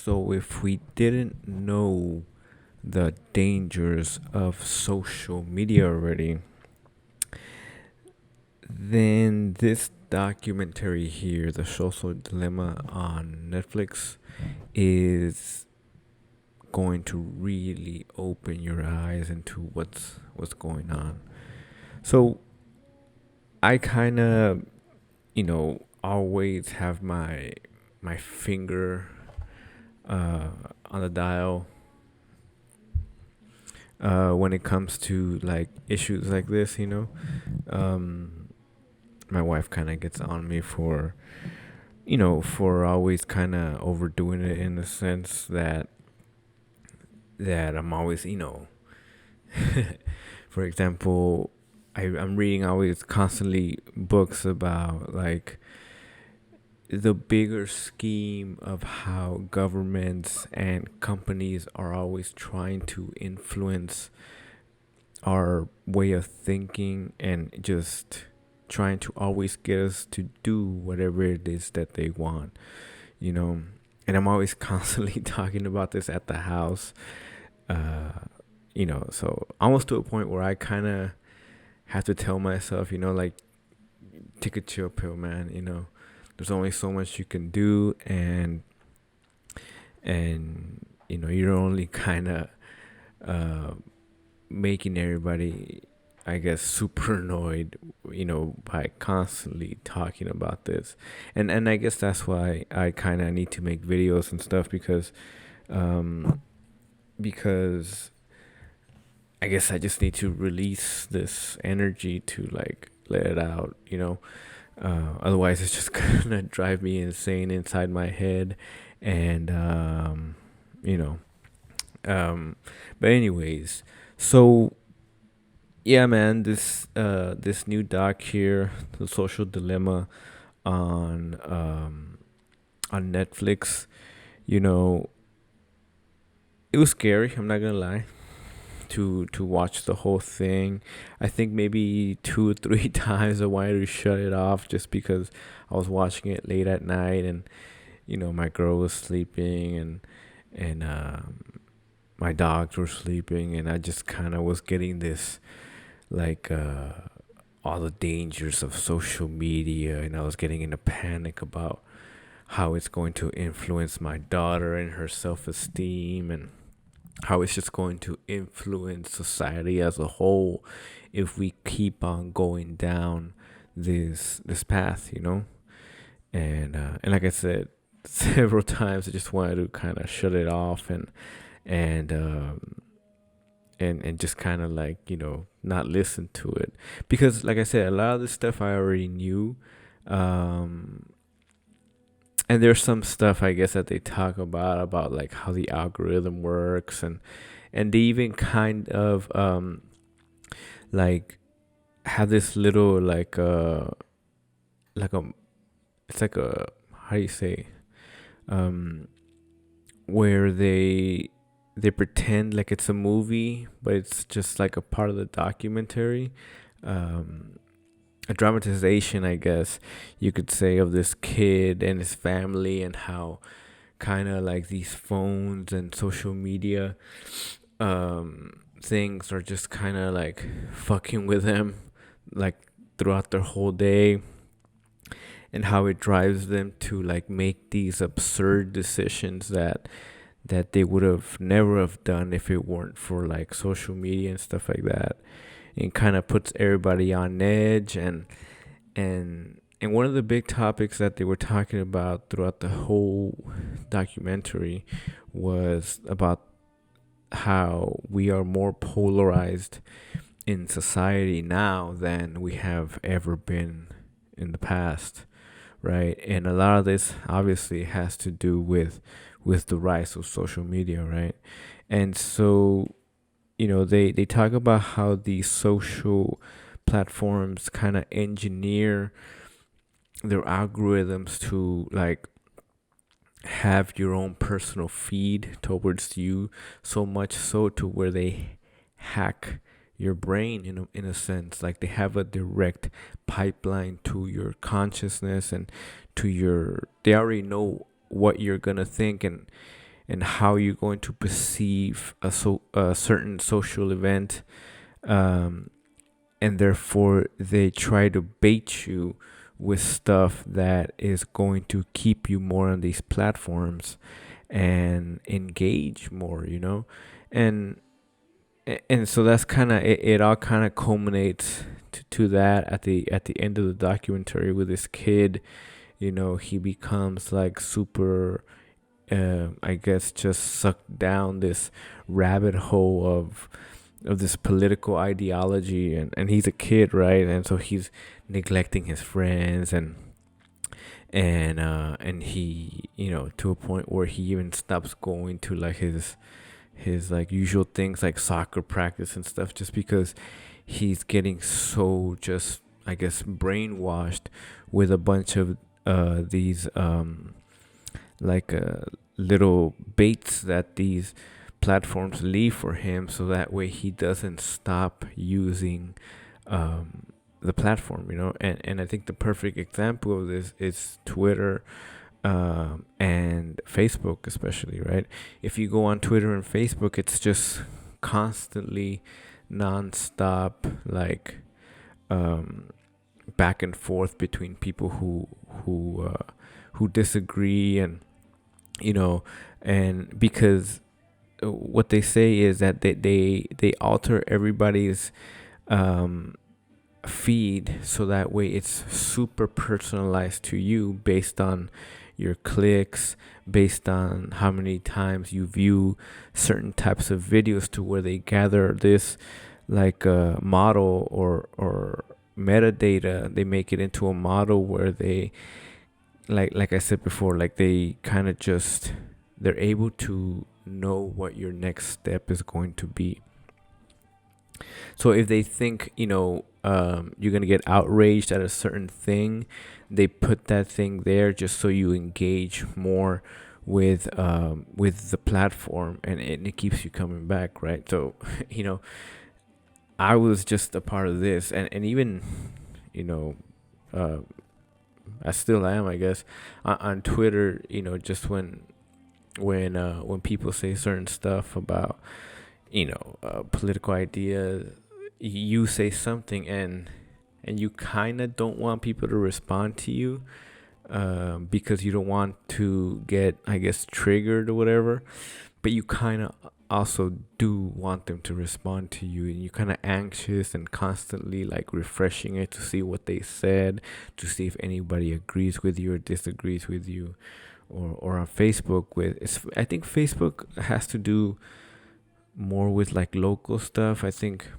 So, if we didn't know the dangers of social media already, then this documentary here, The Social Dilemma on Netflix, is going to really open your eyes into what's going on. So, I kind of, always have my finger on the dial when it comes to like issues like this. Um, my wife kind of gets on me for always kind of overdoing it in the sense that I'm always, for example, I'm reading always constantly books about like the bigger scheme of how governments and companies are always trying to influence our way of thinking and just trying to always get us to do whatever it is that they want, you know. And I'm always constantly talking about this at the house, uh, so almost to a point where I kind of have to tell myself, like, take a chill pill, man. There's only so much you can do, and you're only kind of uh, making everybody, I guess, super annoyed, by constantly talking about this. And I guess that's why I kind of need to make videos and stuff um, because I guess I just need to release this energy to like let it out. Otherwise, it's just gonna drive me insane inside my head, and you know. Um, but anyways, so yeah, man, this new doc here, The Social Dilemma, on on Netflix. You know, it was scary. I'm not gonna lie. To watch the whole thing, I think maybe 2 or 3 times I wanted to shut it off just because I was watching it late at night, and my girl was sleeping, and my dogs were sleeping, and I just kind of was getting this like all the dangers of social media, and I was getting in a panic about how it's going to influence my daughter and her self-esteem, and how it's just going to influence society as a whole if we keep on going down this path, and like I said several times, I just wanted to kind of shut it off, and just kind of like not listen to it, because like I said, a lot of this stuff I already knew. um and there's some stuff, I guess, that they talk about like how the algorithm works, and they even kind of like have this little like a it's like a, how do you say, um where they pretend like it's a movie, but it's just like a part of the documentary, um a dramatization, I guess you could say, of this kid and his family, and how kind of like these phones and social media things are just kind of like fucking with them, like, throughout their whole day, and how it drives them to like make these absurd decisions that they would have never have done if it weren't for like social media and stuff like that. It kind of puts everybody on edge, and one of the big topics that they were talking about throughout the whole documentary was about how we are more polarized in society now than we have ever been in the past, right? And a lot of this obviously has to do with the rise of social media, right? And so they talk about how these social platforms kind of engineer their algorithms to like have your own personal feed towards you, so much so to where they hack your brain in a sense, like they have a direct pipeline to your consciousness and to your, they already know what you're gonna think, and how you're going to perceive a certain social event, um, and therefore they try to bait you with stuff that is going to keep you more on these platforms and engage more, and and so that's kind of it all kind of culminates to that at the end of the documentary with this kid. He becomes like super, I guess, just sucked down this rabbit hole of this political ideology, and he's a kid, right? And so he's neglecting his friends, and he, to a point where he even stops going to like his like usual things like soccer practice and stuff, just because he's getting so, just, I guess, brainwashed with a bunch of these like little baits that these platforms leave for him, so that way he doesn't stop using the platform, and I think the perfect example of this is Twitter, and Facebook especially, right? If you go on Twitter and Facebook, it's just constantly nonstop, like, back and forth between people who disagree, and and because what they say is that they alter everybody's um feed, so that way it's super personalized to you based on your clicks, based on how many times you view certain types of videos, to where they gather this like a model or metadata. They make it into a model where they, like I said before, like they kind of just, they're able to know what your next step is going to be. So if they think, you're gonna get outraged at a certain thing, they put that thing there just so you engage more with the platform, and it keeps you coming back, right? So, I was just a part of this, and even, you know, uh, I still am, I guess, on Twitter. Just when people say certain stuff about, political ideas, you say something, and you kind of don't want people to respond to you, because you don't want to get, I guess, triggered or whatever, but you kind of also do want them to respond to you, and you're kind of anxious and constantly like refreshing it to see what they said, to see if anybody agrees with you or disagrees with you. Or on Facebook, I think Facebook has to do more with like local stuff. I think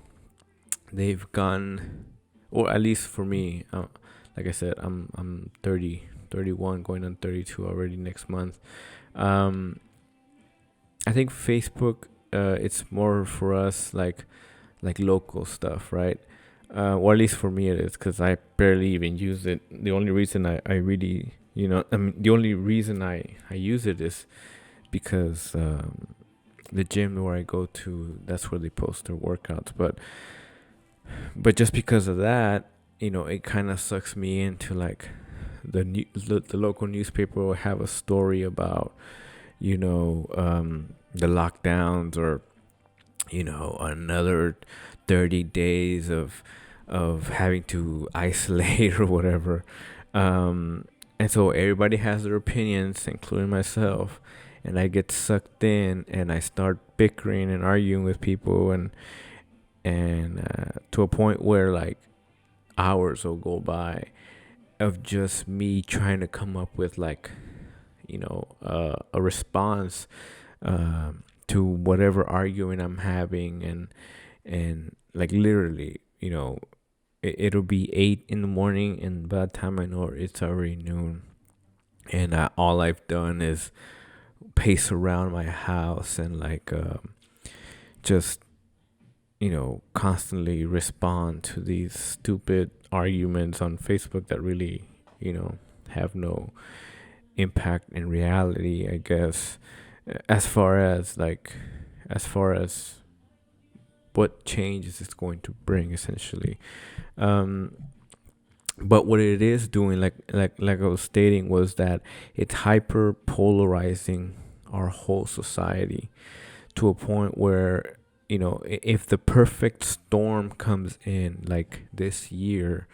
they've gone, or at least for me, like I said, I'm 31, going on 32 already next month. I think Facebook, it's more for us like local stuff, right? Or at least for me it is, because I barely even use it. The only reason I really, the only reason I use it is because the gym where I go to, that's where they post their workouts. But just because of that, it kind of sucks me into like the local newspaper will have a story about, the lockdowns, or another 30 days of having to isolate or whatever. And so everybody has their opinions, including myself, and I get sucked in, and I start bickering and arguing with people, and to a point where like hours will go by of just me trying to come up with like, a response to whatever arguing I'm having, and like literally, it'll be 8 in the morning, and by the time I know it, it's already noon, and all I've done is pace around my house and like just constantly respond to these stupid arguments on Facebook that really have no impact in reality, I guess, as far as what changes it's going to bring, essentially. But what it is doing, like I was stating, was that it's hyper polarizing our whole society to a point where, if the perfect storm comes in like this year,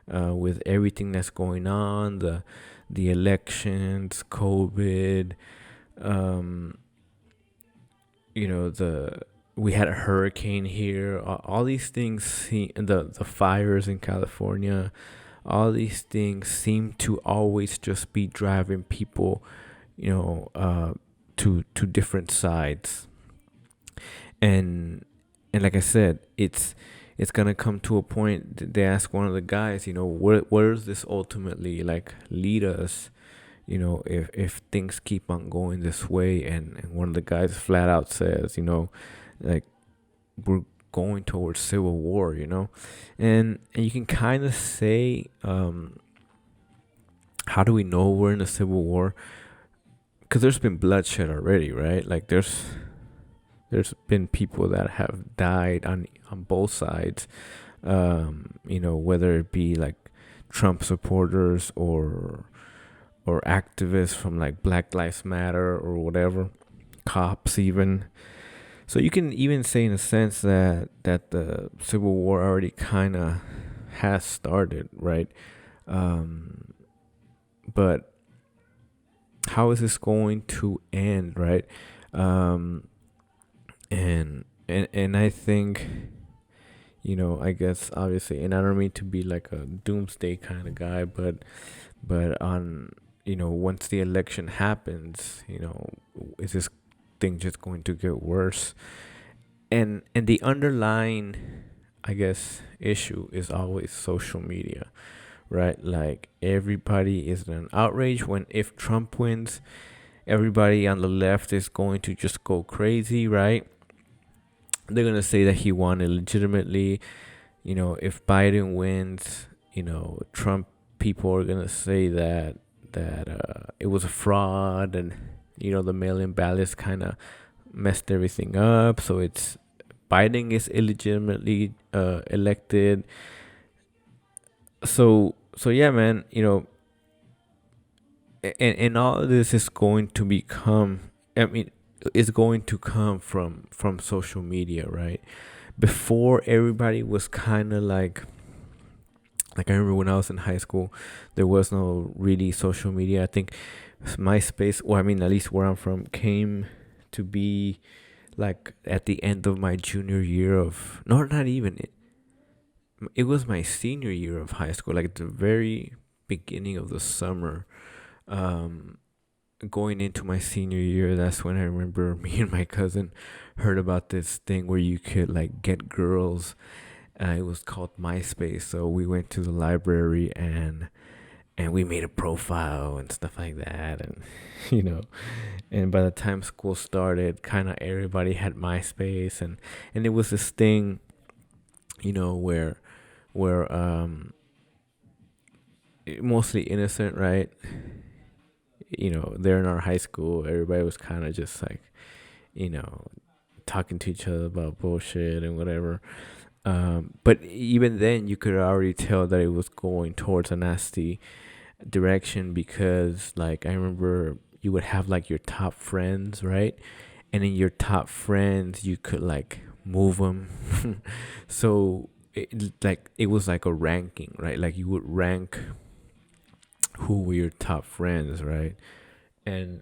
with everything that's going on, the elections, COVID, um, the we had a hurricane here, all these things, the fires in California, all these things seem to always just be driving people, to different sides. And and like I said, it's gonna come to a point they ask one of the guys, where does this ultimately like lead us, if things keep on going this way. And one of the guys flat out says, like, we're going towards civil war, and you can kind of say, how do we know we're in a civil war? Because there's been bloodshed already, right? Like, there's been people that have died on both sides, whether it be like Trump supporters or activists from like Black Lives Matter or whatever, cops even. So you can even say in a sense that the Civil War already kind of has started, right? But how is this going to end, right? And I think, I guess obviously, and I don't mean to be like a doomsday kind of guy, but on, once the election happens, is this thing just going to get worse? And the underlying, I guess, issue is always social media, right? Like, everybody is in an outrage when if Trump wins, everybody on the left is going to just go crazy, right? They're gonna say that he won illegitimately. If Biden wins, Trump people are gonna say that it was a fraud, and the mail-in ballots kind of messed everything up. So it's Biden is illegitimately elected. So yeah, man. And all of this is going to become. I mean, is going to come from social media, right? Before, everybody was kind of like I remember when I was in high school, there was no really social media. I think MySpace, well, I mean, at least where I'm from, came to be like at the end of my junior year of, no, not even, it was my senior year of high school, like at the very beginning of the summer. um Going into my senior year, that's when I remember me and my cousin heard about this thing where you could like get girls. It was called MySpace. So we went to the library and we made a profile and stuff like that. And you know, and by the time school started, kind of everybody had MySpace, and it was this thing, where mostly innocent, right? There in our high school, everybody was kind of just like, you know, talking to each other about bullshit and whatever. But even then, you could already tell that it was going towards a nasty direction, because, like, I remember you would have like your top friends, right? And in your top friends, you could like move them. So it was like a ranking, right? Like, you would rank who were your top friends, right? and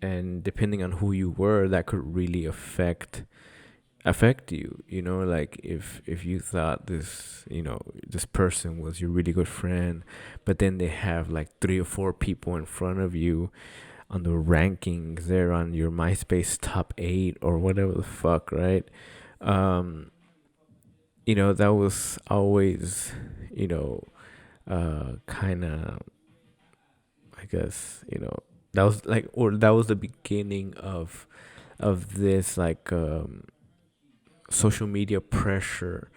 and depending on who you were, that could really affect you, like, if you thought this person was your really good friend, but then they have like three or four people in front of you on the rankings, they're on your MySpace top 8 or whatever the fuck, right? um that was always, kind of, I guess, that was like, or that was the beginning of this, like, social media pressure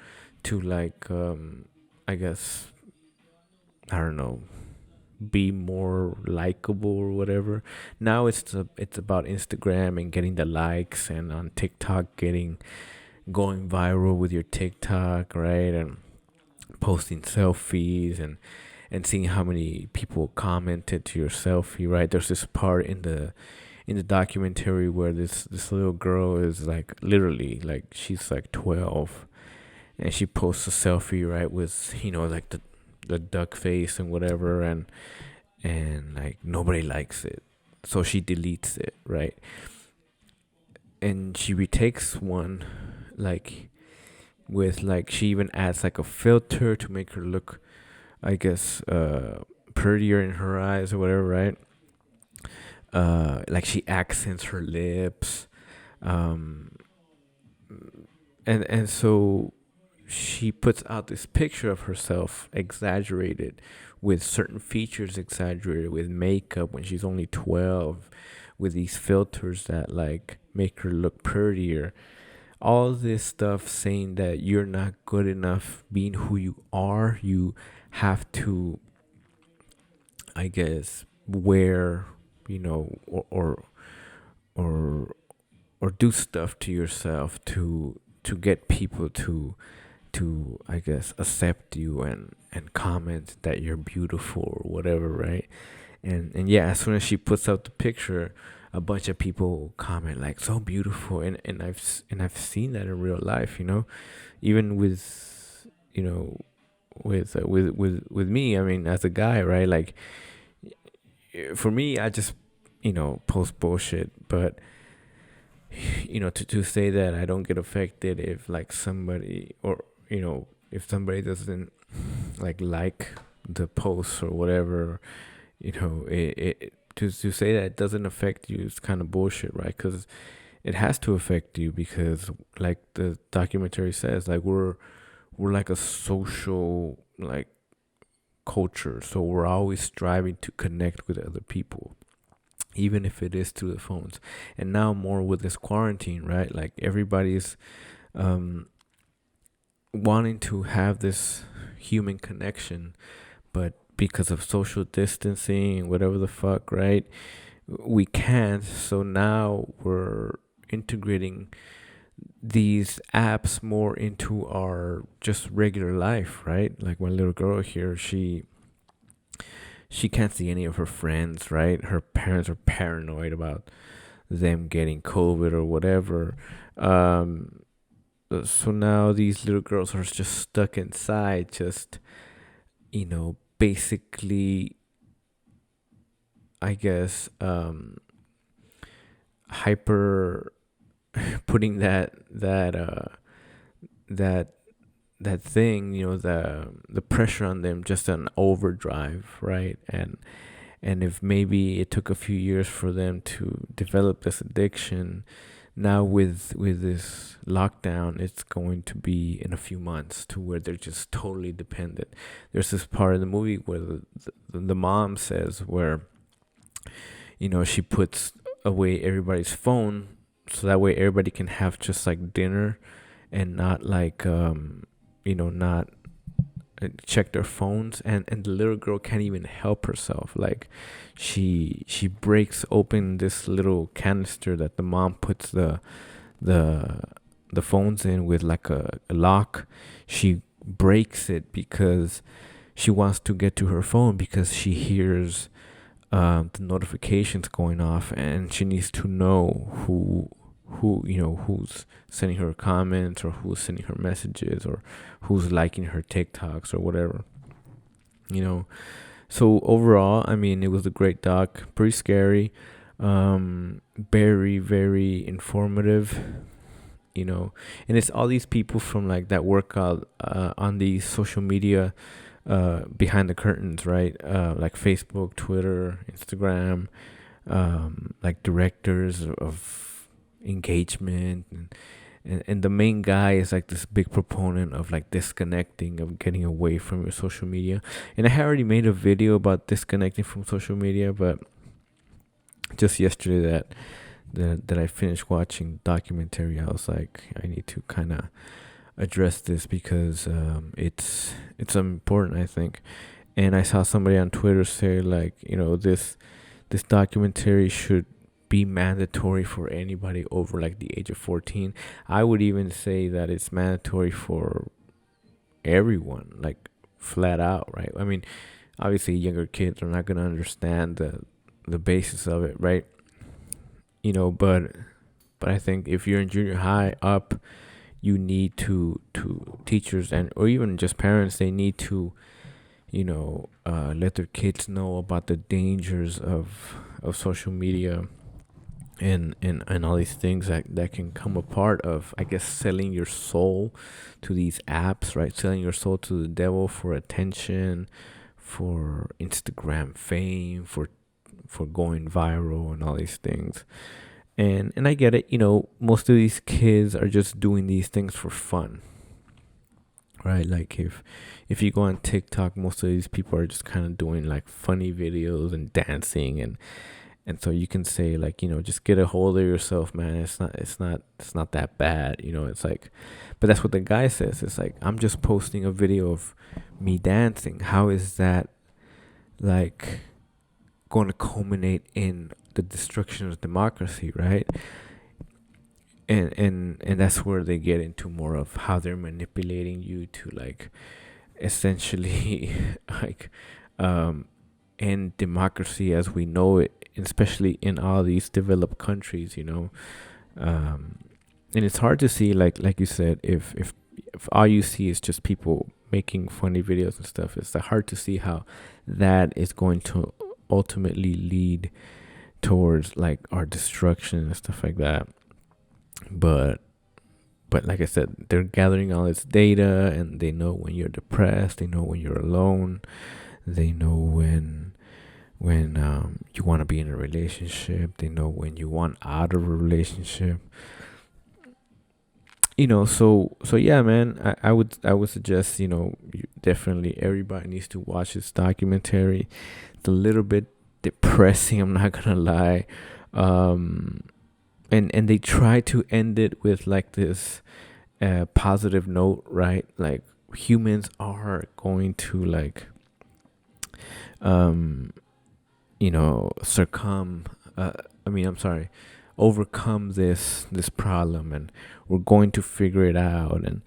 to, like, I guess, I don't know, be more likable or whatever. Now it's about Instagram and getting the likes, and on TikTok going viral with your TikTok, right? And posting selfies, and seeing how many people commented to your selfie, right? There's this part in in the documentary where this little girl is like literally like she's like 12, and she posts a selfie, right, with like the duck face and whatever, and like nobody likes it, so she deletes it, right? And she retakes one, like with like she even adds like a filter to make her look, I guess, prettier in her eyes or whatever, right? Like she accents her lips, um, and so she puts out this picture of herself exaggerated, with certain features exaggerated, with makeup when she's only 12, with these filters that like make her look prettier. All this stuff saying that you're not good enough being who you are. You have to, I guess, wear, or or do stuff to yourself to get people to I guess accept you and comment that you're beautiful or whatever, right? And yeah, as soon as she puts out the picture, a bunch of people comment like so beautiful, and I've seen that in real life, even with with me. I mean, as a guy, right? Like for me, I just post bullshit, but to say that I don't get affected if like somebody, or if somebody doesn't like the post or whatever, to say that it doesn't affect you is kind of bullshit, right? Because it has to affect you, because like the documentary says, like we're like a social like culture, so we're always striving to connect with other people, even if it is through the phones. And now more with this quarantine, right? Like everybody's um wanting to have this human connection, but because of social distancing and whatever the fuck, right, we can't. So now we're integrating these apps more into our just regular life, right? Like my little girl here, she can't see any of her friends, right? Her parents are paranoid about them getting COVID or whatever. Um, so now these little girls are just stuck inside, just, basically, I guess, hyper putting that that thing, the pressure on them just an overdrive, right? And if maybe it took a few years for them to develop this addiction, now with this lockdown, it's going to be in a few months to where they're just totally dependent. There's this part of the movie where the mom says, where she puts away everybody's phone, so that way everybody can have just like dinner, and not like not check their phones. And the little girl can't even help herself. Like she breaks open this little canister that the mom puts the the phones in with like a lock. She breaks it because she wants to get to her phone, because she hears the notifications going off, and she needs to know who's sending her comments, or who's sending her messages, or who's liking her TikToks or whatever. So overall, I mean, it was a great doc, pretty scary, very very informative. And it's all these people from like that work out on the social media, behind the curtains, right? Like Facebook, Twitter, Instagram, like directors of engagement, and the main guy is like this big proponent of like disconnecting, of getting away from your social media. And I had already made a video about disconnecting from social media, but just yesterday that I finished watching documentary, I was like, I need to kind of address this, because it's important, I think. And I saw somebody on Twitter say, like, this documentary should be mandatory for anybody over like the age of 14. I would even say that it's mandatory for everyone, like flat out, right? I mean, obviously younger kids are not going to understand the basis of it, right? but I think if you're in junior high up, you need to teachers and or even just parents, they need to let their kids know about the dangers of social media and all these things that can come a part of, I guess, selling your soul to these apps, right? Selling your soul to the devil for attention, for Instagram fame, for going viral and all these things. And I get it, most of these kids are just doing these things for fun, right? Like if you go on TikTok, most of these people are just kind of doing like funny videos and dancing, and so you can say like, just get a hold of yourself, man. It's not that bad, it's like, but that's what the guy says. It's like, I'm just posting a video of me dancing. How is that like going to culminate in the destruction of democracy, right? And that's where they get into more of how they're manipulating you to like essentially like end democracy as we know it, especially in all these developed countries, and it's hard to see, like you said, if all you see is just people making funny videos and stuff, it's hard to see how that is going to ultimately lead towards like our destruction and stuff like that. But like I said, they're gathering all this data, and they know when you're depressed, they know when you're alone, they know when you want to be in a relationship, they know when you want out of a relationship. So yeah, man, I would suggest, definitely everybody needs to watch this documentary. It's a little bit depressing, I'm not gonna lie. And they try to end it with like this positive note, right? Like humans are going to like succumb, I'm sorry, overcome this problem, and we're going to figure it out, and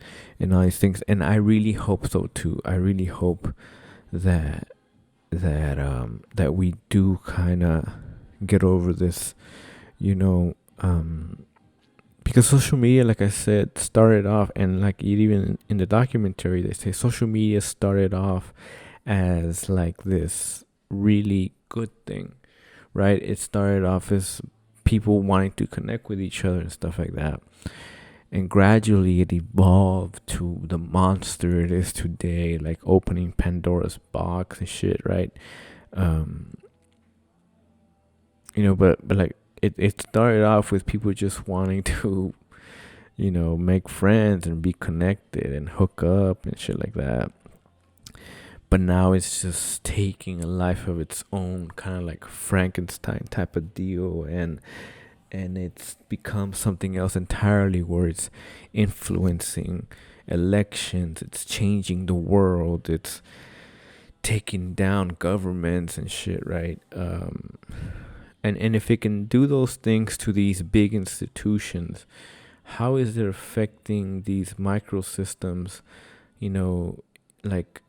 all these things. And I really hope so too. I really hope that that we do kind of get over this, you know because social media, like I said, started off, and like even in the documentary they say social media started off as like this really good thing, right? It started off as people wanting to connect with each other and stuff like that, and gradually it evolved to the monster it is today, like opening Pandora's box and shit, right? um but like it started off with people just wanting to make friends and be connected and hook up and shit like that. But now it's just taking a life of its own, kind of like Frankenstein type of deal, and it's become something else entirely, where it's influencing elections, it's changing the world, it's taking down governments and shit, right? And if it can do those things to these big institutions, how is it affecting these microsystems, like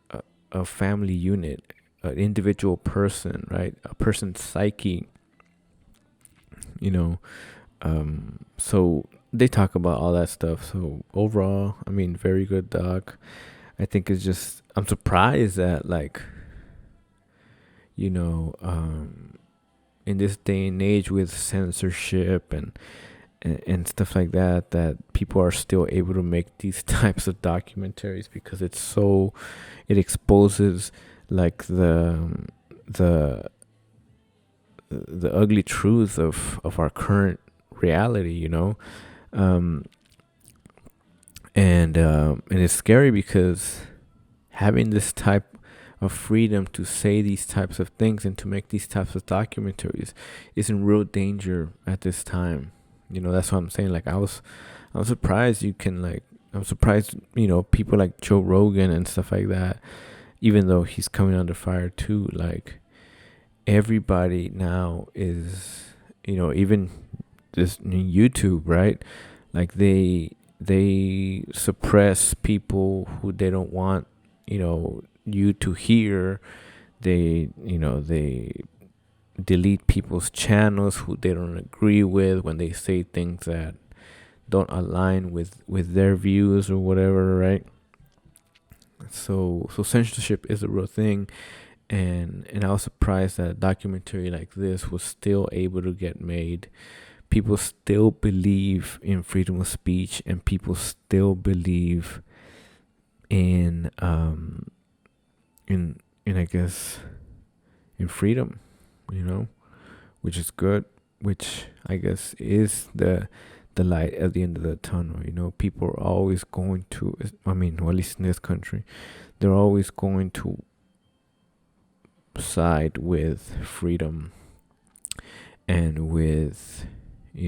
a family unit, an individual person, right? A person's psyche, so they talk about all that stuff. So overall, very good doc. I think it's just, I'm surprised that like, in this day and age with censorship and stuff like that, that people are still able to make these types of documentaries, because it exposes like the ugly truth of our current reality, and it's scary, because having this type of freedom to say these types of things and to make these types of documentaries is in real danger at this time. That's what I'm saying. Like I'm surprised I'm surprised, people like Joe Rogan and stuff like that, even though he's coming under fire too, like everybody now is, even this YouTube, right? Like they suppress people who they don't want, you to hear. They delete people's channels who they don't agree with when they say things that don't align with their views or whatever, right? So censorship is a real thing, and I was surprised that a documentary like this was still able to get made. People still believe in freedom of speech, and people still believe in in I guess in freedom, which is good, which I guess is the light at the end of the tunnel. People are always going to, I mean, or at least in this country, they're always going to side with freedom and with, I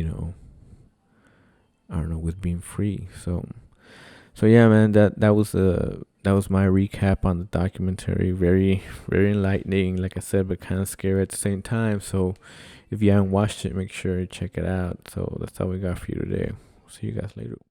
don't know, with being free. So yeah, man, that was my recap on the documentary. Very, very enlightening, like I said, but kind of scary at the same time. So if you haven't watched it, make sure you check it out. So that's all we got for you today. See you guys later.